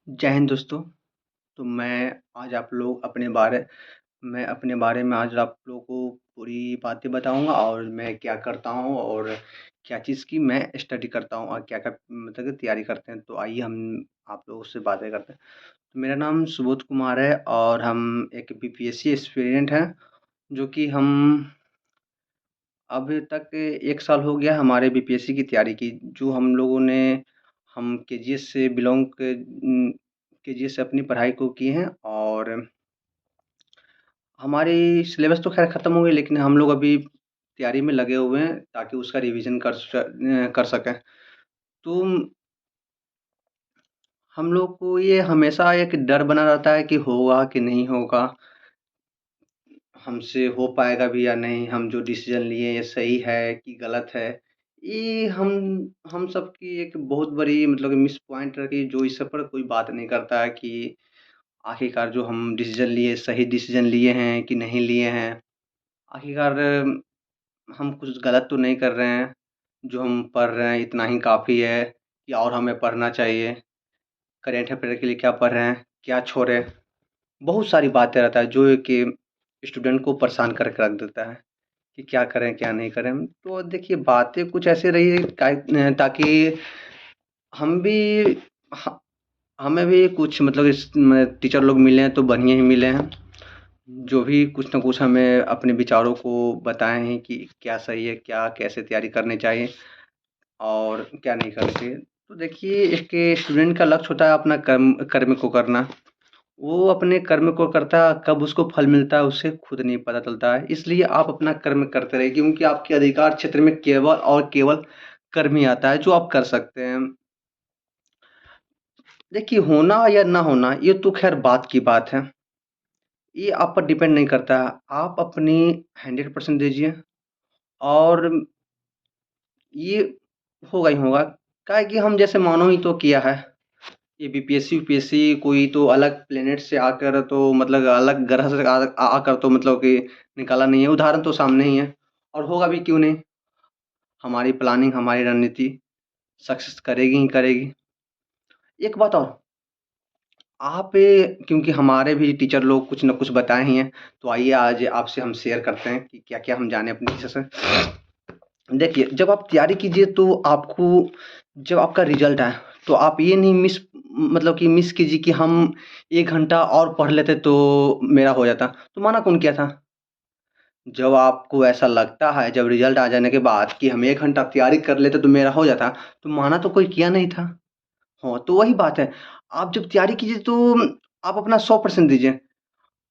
जय हिंद दोस्तों। तो आज आप लोग मैं अपने बारे में आज आप लोगों को पूरी बातें बताऊँगा और मैं क्या करता हूँ और क्या चीज़ की मैं स्टडी करता हूँ और क्या-क्या मतलब कि तैयारी करते हैं। तो आइए हम आप लोगों से बातें करते हैं। तो मेरा नाम सुबोध कुमार है और हम एक बीपीएससी एस्पिरेंट हैं, जो कि हम अभी तक 1 साल हो गया हमारे बीपीएससी की तैयारी की। जो हम केजीएस से केजीएस से अपनी पढ़ाई को किए हैं और हमारी सिलेबस तो ख़ैर ख़त्म हो गई, लेकिन हम लोग अभी तैयारी में लगे हुए हैं ताकि उसका रिवीजन कर सकें। तो हम लोग को ये हमेशा एक डर बना रहता है कि होगा कि नहीं होगा, हमसे हो पाएगा भी या नहीं, हम जो डिसीज़न लिए ये सही है कि गलत है। ये हम सब की एक बहुत बड़ी मतलब कि मिस पॉइंट है कि जो इस पर कोई बात नहीं करता है कि आखिरकार जो हम डिसीज़न लिए सही डिसीज़न लिए हैं कि नहीं लिए हैं। आखिरकार हम कुछ गलत तो नहीं कर रहे हैं, जो हम पढ़ रहे हैं इतना ही काफ़ी है या और हमें पढ़ना चाहिए। करेंट अफ़ेयर के लिए क्या पढ़ रहे हैं, क्या छोड़ें? बहुत सारी बातें रहता है जो कि स्टूडेंट को परेशान करके रख देता है कि क्या करें, क्या नहीं करें। तो देखिए बातें कुछ ऐसी रही है ताकि हम भी ह हमें भी कुछ मतलब टीचर लोग मिले हैं तो बढ़िया ही मिले हैं। जो भी कुछ न कुछ हमें अपने विचारों को बताए हैं कि क्या सही है, क्या कैसे तैयारी करनी चाहिए और क्या नहीं करनी चाहिए। तो देखिए एक स्टूडेंट का लक्ष्य होता है अपना कर्म कर्म को करना। वो अपने कर्म को करता है, कब उसको फल मिलता है उसे खुद नहीं पता चलता है। इसलिए आप अपना कर्म करते रहिए, क्योंकि आपके अधिकार क्षेत्र में केवल और केवल कर्म ही आता है जो आप कर सकते हैं। देखिए होना या ना होना ये तो ख़ैर बात की बात है। ये आप पर डिपेंड नहीं करता है। आप अपनी 100% दीजिए और ये होगा ही होगा। काहे कि हम जैसे मानव ही तो किया है। ये बीपीएससी कोई तो अलग प्लेनेट से आकर तो मतलब अलग ग्रह से आकर तो मतलब कि निकाला नहीं है। उदाहरण तो सामने ही है और होगा भी क्यों नहीं। हमारी प्लानिंग, हमारी रणनीति सक्सेस करेगी ही करेगी। एक बात और, आप क्योंकि हमारे भी टीचर लोग कुछ न कुछ बताए ही हैं, तो आइए आज आपसे हम शेयर करते हैं कि क्या-क्या हम जाने अपने टीचर से। देखिए, जब आप तैयारी कीजिए तो आपको जब आपका रिज़ल्ट आए, तो आप ये नहीं मतलब कि मिस कीजिए कि हम 1 घंटा और पढ़ लेते तो मेरा हो जाता। तो माना कौन किया था? जब आपको ऐसा लगता है, जब रिज़ल्ट आ जाने के बाद कि हम 1 घंटा तैयारी कर लेते तो मेरा हो जाता, तो माना तो कोई किया नहीं था। हाँ, तो वही बात है। आप जब तैयारी कीजिए तो आप अपना 100% दीजिए।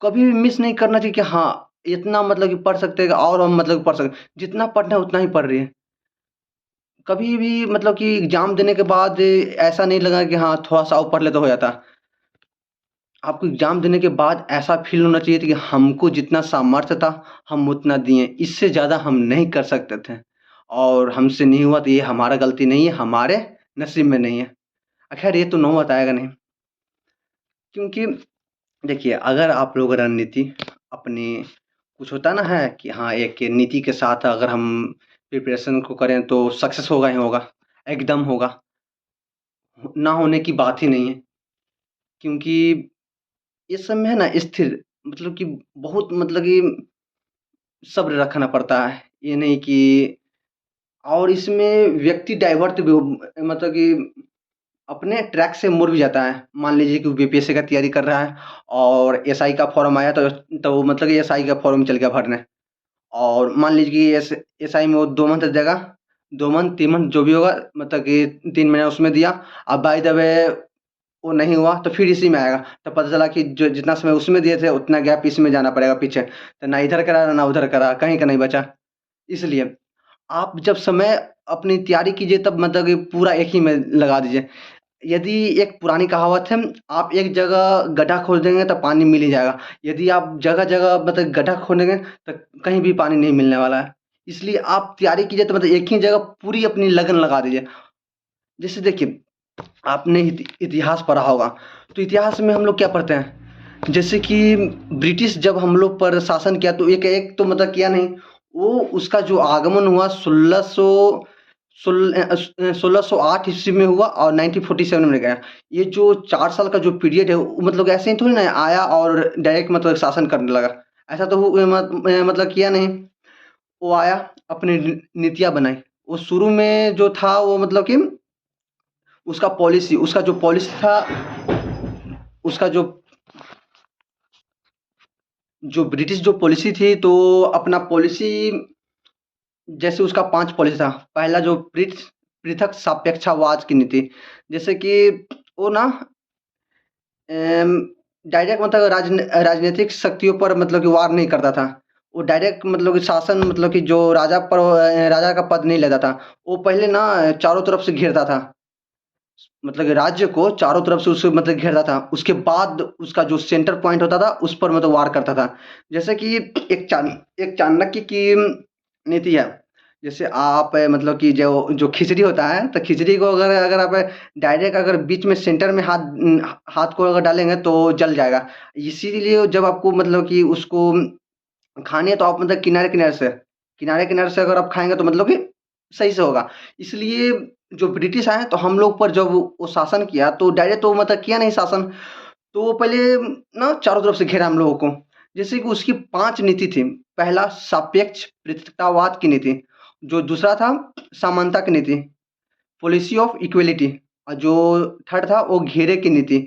कभी भी मिस नहीं करना चाहिए कि हाँ, इतना मतलब कि पढ़ सकते हैं और हम मतलब पढ़ सकते जितना पढ़ना है उतना ही पढ़ रही है। कभी भी मतलब कि एग्ज़ाम देने के बाद ऐसा नहीं लगा कि हाँ, थोड़ा-सा और पढ़ लेते हो जाता। आपको एग्ज़ाम देने के बाद ऐसा फ़ील होना चाहिए था कि हमको जितना सामर्थ्य था, हम उतना दिए। इससे ज़्यादा हम नहीं कर सकते थे और हमसे नहीं हुआ तो ये हमारा गलती नहीं है, हमारे नसीब में नहीं है। ख़ैर ये तो नौबत आएगा नहीं, क्योंकि देखिए अगर आप लोग रणनीति अपनी कुछ होता ना है कि हाँ, एक नीति के साथ अगर हम प्रिपरेशन को करें तो सक्सेस होगा ही होगा, एकदम होगा। ना होने की बात ही नहीं है, क्योंकि इस समय है ना स्थिर मतलब कि बहुत मतलब कि सब्र रखना पड़ता है। ये नहीं कि और इसमें व्यक्ति डाइवर्ट भी हो मतलब कि अपने ट्रैक से मुड़ भी जाता है। मान लीजिए कि वो बीपीएससी का तैयारी कर रहा है और एसआई का फॉर्म आया तो मतलब कि एसआई का फॉर्म चल गया भरने और मान लीजिए कि एसआई में वो 2 मंथ देगा, 2 मंथ 3 मंथ जो भी होगा मतलब कि 3 महीना उसमें दिया। अब बाय द वे वो नहीं हुआ तो फिर इसी में आएगा। तो पता चला कि जो जितना समय उसमें दिए थे उतना गैप इसमें जाना पड़ेगा पीछे। तो ना इधर करा ना उधर करा, कहीं का नहीं बचा। इसलिए आप जब समय अपनी तैयारी कीजिए तब मतलब कि पूरा एक ही में लगा दीजिए। यदि एक पुरानी कहावत है, आप एक जगह गड्ढा खोद देंगे तो पानी मिल ही जाएगा। यदि आप जगह-जगह मतलब गड्ढा खोदेंगे तो कहीं भी पानी नहीं मिलने वाला है। इसलिए आप तैयारी कीजिए तो मतलब एक ही जगह पूरी अपनी लगन लगा दीजिए। जैसे देखिए, आपने इतिहास पढ़ा होगा, तो इतिहास में हम लोग क्या पढ़ते हैं? जैसे कि ब्रिटिश जब हम लोग पर शासन किया तो एक एक तो मतलब किया नहीं, वो उसका जो आगमन हुआ 1608 ईस्वी में हुआ और 1947 में गया। ये जो 4 साल का जो पीरियड है वो मतलब ऐसे ही थोड़ी ना आया और डायरेक्ट मतलब शासन करने लगा। ऐसा तो मतलब किया नहीं। वो आया, अपनी नीतियाँ बनाई। वो शुरू में जो था वो मतलब कि उसका जो पॉलिसी था, उसका जो ब्रिटिश जो पॉलिसी थी, तो अपना पॉलिसी जैसे उसका 5 पॉलिसी था। पहला जो पृथक सापेक्षतावाद की नीति, जैसे कि वो ना डायरेक्ट मतलब राजनीतिक शक्तियों पर मतलब कि वार नहीं करता था। वो डायरेक्ट मतलब कि शासन मतलब कि जो राजा का पद नहीं लेता था। वो पहले ना चारों तरफ से घेरता था। मतलब कि राज्य को चारों तरफ से उसे मतलब घेरता था। उसके बाद उसका जो सेंटर पॉइंट होता था उस पर मतलब वार करता था। जैसे कि एक चाणक्य की नीति है। जैसे आप मतलब कि जो खिचड़ी होता है, तो खिचड़ी को अगर अगर आप डायरेक्ट अगर बीच में सेंटर में हाथ को अगर डालेंगे तो जल जाएगा। इसीलिए जब आपको मतलब कि उसको खानी है तो आप मतलब किनारे-किनारे से अगर आप खाएँगे तो मतलब कि सही से होगा। इसलिए जो ब्रिटिश आए तो हम लोग पर जब वो शासन किया तो डायरेक्ट तो मतलब किया नहीं शासन। तो वो पहले ना चारों तरफ से घेरा हम लोगों को। जैसे कि उसकी 5 नीति थी। पहला सापेक्ष पृथकतावाद की नीति, जो दूसरा था समानता की नीति, पॉलिसी ऑफ इक्वालिटी, और जो थर्ड था वो घेरे की नीति।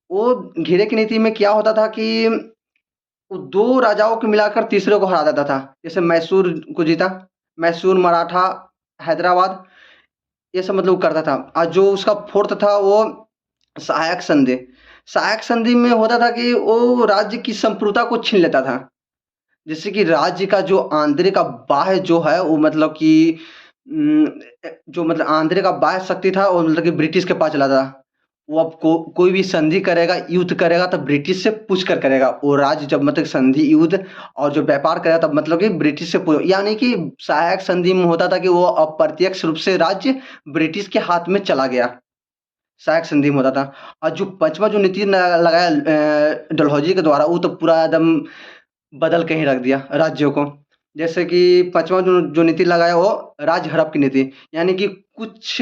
वो घेरे की नीति में क्या होता था कि वो 2 राजाओं को मिलाकर तीसरे को हरा देता था। जैसे मैसूर को जीता, मैसूर, मराठा, हैदराबाद, ये सब मतलब करता था। और जो उसका फोर्थ था वो सहायक संधि। सहायक संधि में होता था कि वो राज्य की संप्रभुता को छीन लेता था। जैसे कि राज्य का जो आंतरिक का बाह्य जो है वो मतलब कि उम, जो मतलब आंतरिक का बाह्य शक्ति था वो मतलब कि ब्रिटिश के पास चला था। वो अब कोई भी संधि करेगा, युद्ध करेगा तो ब्रिटिश से पूछ कर करेगा। वो राज्य जब मतलब संधि, युद्ध और जो व्यापार करेगा तब मतलब कि ब्रिटिश से पू यानी कि सहायक संधि में होता था कि वो अप्रत्यक्ष रूप से राज्य ब्रिटिश के हाथ में चला गया। सहायक संधि में होता था। और जो 5वां जो नीति लगाया डलहौजी के द्वारा, वो तो पूरा एकदम बदल के ही रख दिया राज्यों को। जैसे कि 5वां जो जो नीति लगाया वो राज्य हड़प की नीति, यानी कि कुछ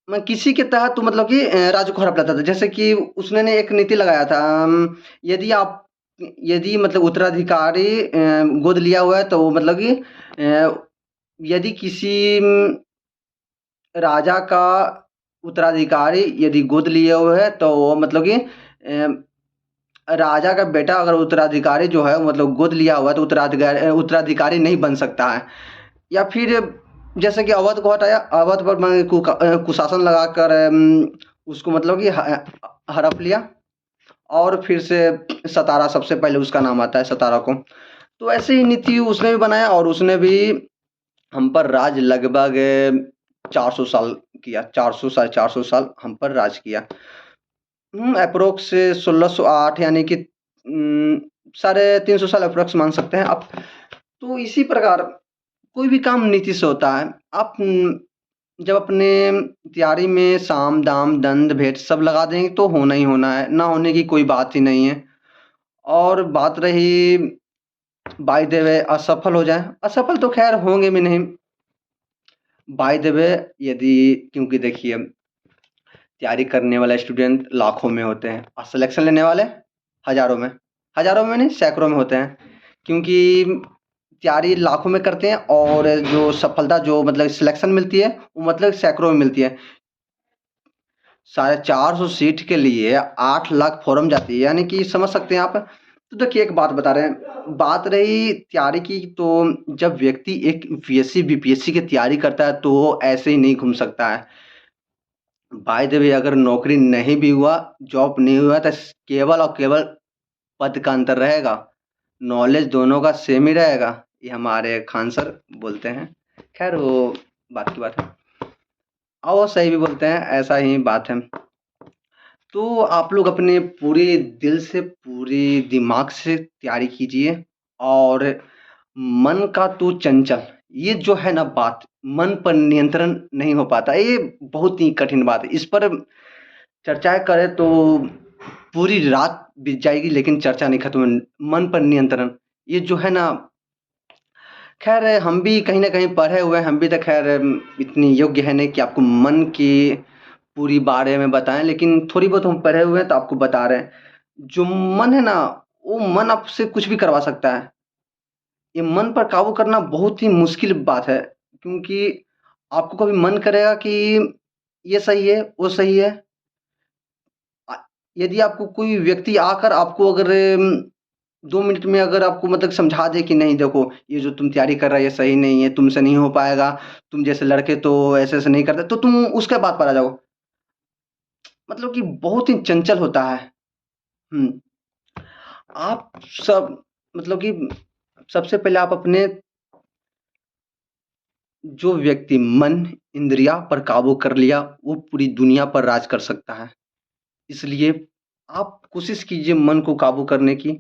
किसी के तहत तो मतलब कि राज्य को हड़प लेता था। जैसे कि उसने ने एक नीति लगाया था, यदि आप यदि मतलब उत्तराधिकारी गोद लिया हुआ है तो वो मतलब कि यदि किसी राजा का उत्तराधिकारी यदि गोद लिए हुए है तो वो मतलब कि राजा का बेटा अगर उत्तराधिकारी जो है मतलब गोद लिया हुआ है तो उत्तराधिकारी नहीं बन सकता है। या फिर जैसे कि अवध को हटाया, अवध पर मैंने कुशासन लगाकर उसको मतलब कि हड़प लिया। और फिर से सतारा सबसे पहले उसका नाम आता है, सतारा को। तो ऐसे ही नीति उसने भी बनाया और उसने भी हम पर राज लगभग 400 साल किया। 400 साढ़े 400 साल हम पर राज किया। एप्रोक्स 1608 यानी कि साढ़े 300 साल एप्रोक्स मान सकते हैं आप। तो इसी प्रकार कोई भी काम नीति से होता है। आप जब अपने तैयारी में साम, दाम, दंड, भेद सब लगा देंगे तो होना ही होना है, ना होने की कोई बात ही नहीं है। और बात रही बाय द वे असफल हो जाएँ, असफल तो ख़ैर होंगे भी नहीं। बाय द वे यदि क्योंकि देखिए तैयारी करने वाले स्टूडेंट लाखों में होते हैं और सिलेक्शन लेने वाले हज़ारों में। हज़ारों में नहीं सैकड़ों में होते हैं। क्योंकि तैयारी लाखों में करते हैं और जो सफलता जो मतलब सिलेक्शन मिलती है वो मतलब सैकड़ों में मिलती है। 450 सीट के लिए 8 लाख फॉर्म जाती है, यानी कि समझ सकते हैं आप। तो देखिए एक बात बता रहे हैं, बात रही तैयारी की, तो जब व्यक्ति एक यूपीएससी, बीपीएससी की तैयारी करता है तो वो ऐसे ही नहीं घूम सकता है। बाय द वे अगर नौकरी नहीं भी हुआ, जॉब नहीं हुआ तो केवल और केवल पद का अंतर रहेगा, नॉलेज दोनों का सेम ही रहेगा। ये हमारे खान सर बोलते हैं। खैर वो बात की बात है और वो सही भी बोलते हैं, ऐसा ही बात है। तो आप लोग अपने पूरे दिल से, पूरे दिमाग से तैयारी कीजिए। और मन का तो चंचल, ये जो है ना बात, मन पर नियंत्रण नहीं हो पाता, ये बहुत ही कठिन बात है। इस पर चर्चाएँ करें तो पूरी रात बीत जाएगी लेकिन चर्चा नहीं खत्म। मन पर नियंत्रण, ये जो है ना, ख़ैर हम भी कहीं न कहीं पढ़े हुए हैं, हम भी तो ख़ैर इतनी योग्य है नहीं कि आपको मन की पूरी बारे में बताएँ, लेकिन थोड़ी बहुत हम पढ़े हुए हैं तो आपको बता रहे हैं। जो मन है ना, वो मन आपसे कुछ भी करवा सकता है। ये मन पर काबू करना बहुत ही मुश्किल बात है, क्योंकि आपको कभी मन करेगा कि ये सही है, वो सही है। अ, यदि आपको कोई व्यक्ति आकर आपको अगर 2 मिनट में अगर आपको मतलब समझा दे कि नहीं देखो, ये जो तुम तैयारी कर रहा है ये सही नहीं है, तुमसे नहीं हो पाएगा, तुम जैसे लड़के तो ऐसे-ऐसे नहीं करते, तो तुम उसके बात पर आ जाओ। मतलब कि बहुत ही चंचल होता है। हुँ, आप सब मतलब कि सबसे पहले आप अपने जो व्यक्ति मन, इंद्रिया पर काबू कर लिया, वो पूरी दुनिया पर राज कर सकता है। इसलिए आप कोशिश कीजिए मन को काबू करने की,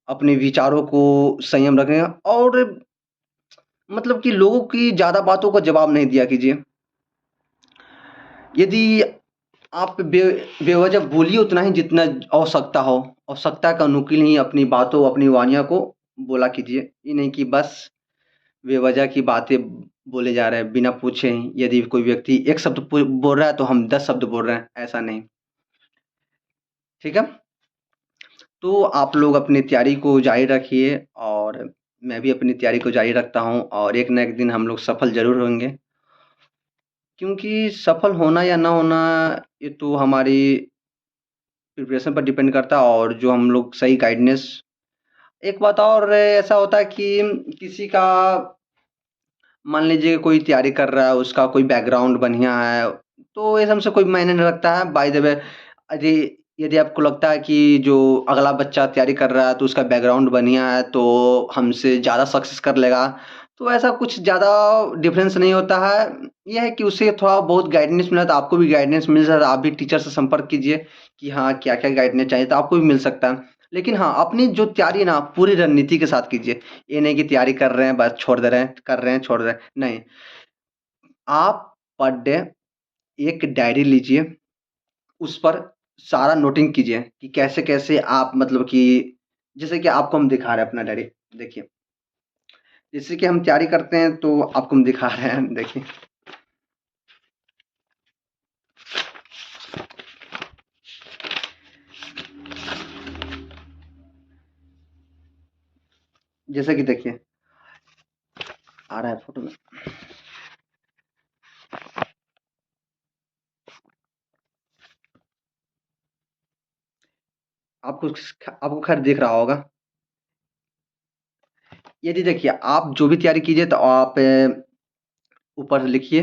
अपने विचारों को संयम रखें और मतलब कि लोगों की ज़्यादा बातों का जवाब नहीं दिया कीजिए। यदि आप बेवजह बोलिए उतना ही जितना आवश्यकता हो। आवश्यकता के अनुकूल ही अपनी बातों, अपनी वाणियों को बोला कीजिए। ये नहीं कि बस बेवजह की बातें बोले जा रहे हैं बिना पूछे ही। यदि कोई व्यक्ति 1 शब्द बोल रहा है तो हम 10 शब्द बोल रहे हैं, ऐसा नहीं। ठीक है? तो आप लोग अपनी तैयारी को जारी रखिए और मैं भी अपनी तैयारी को जारी रखता हूँ और एक ना एक दिन हम लोग सफल ज़रूर होंगे। क्योंकि सफल होना या ना होना ये तो हमारी प्रिपरेशन पर डिपेंड करता है और जो हम लोग सही गाइडेंस। एक बात और ऐसा होता है कि किसी का मान लीजिए कोई तैयारी कर रहा है, उसका कोई बैकग्राउंड बढ़िया है, तो ये सब कोई मायने नहीं रखता है। बाय द वे यदि यदि आपको लगता है कि जो अगला बच्चा तैयारी कर रहा है, तो उसका बैकग्राउंड बढ़िया है, तो हमसे ज़्यादा सक्सेस कर लेगा, तो ऐसा कुछ ज़्यादा डिफरेंस नहीं होता है। ये है कि उसे थोड़ा बहुत गाइडेंस मिला तो आपको भी गाइडेंस मिल सकता है, आप भी टीचर से संपर्क कीजिए कि हाँ, क्या-क्या गाइडेंस चाहिए, तो आपको भी मिल सकता है। लेकिन हाँ, अपनी जो तैयारी है ना, पूरी रणनीति के साथ कीजिए। ये नहीं कि तैयारी कर रहे हैं, बस छोड़ दे रहे हैं, कर रहे हैं, छोड़ रहे हैं, नहीं। आप पर डे एक डायरी लीजिए, उस पर सारा नोटिंग कीजिए कि कैसे-कैसे आप मतलब कि जैसे कि आपको हम दिखा रहे हैं अपना डायरी, देखिए। जैसे कि हम तैयारी करते हैं तो आपको हम दिखा रहे हैं, देखिए। जैसे कि देखिए, आ रहा है फ़ोटो में। आपको ख़ैर दिख रहा होगा। यदि देखिए, आप जो भी तैयारी कीजिए तो आप ऊपर लिखिए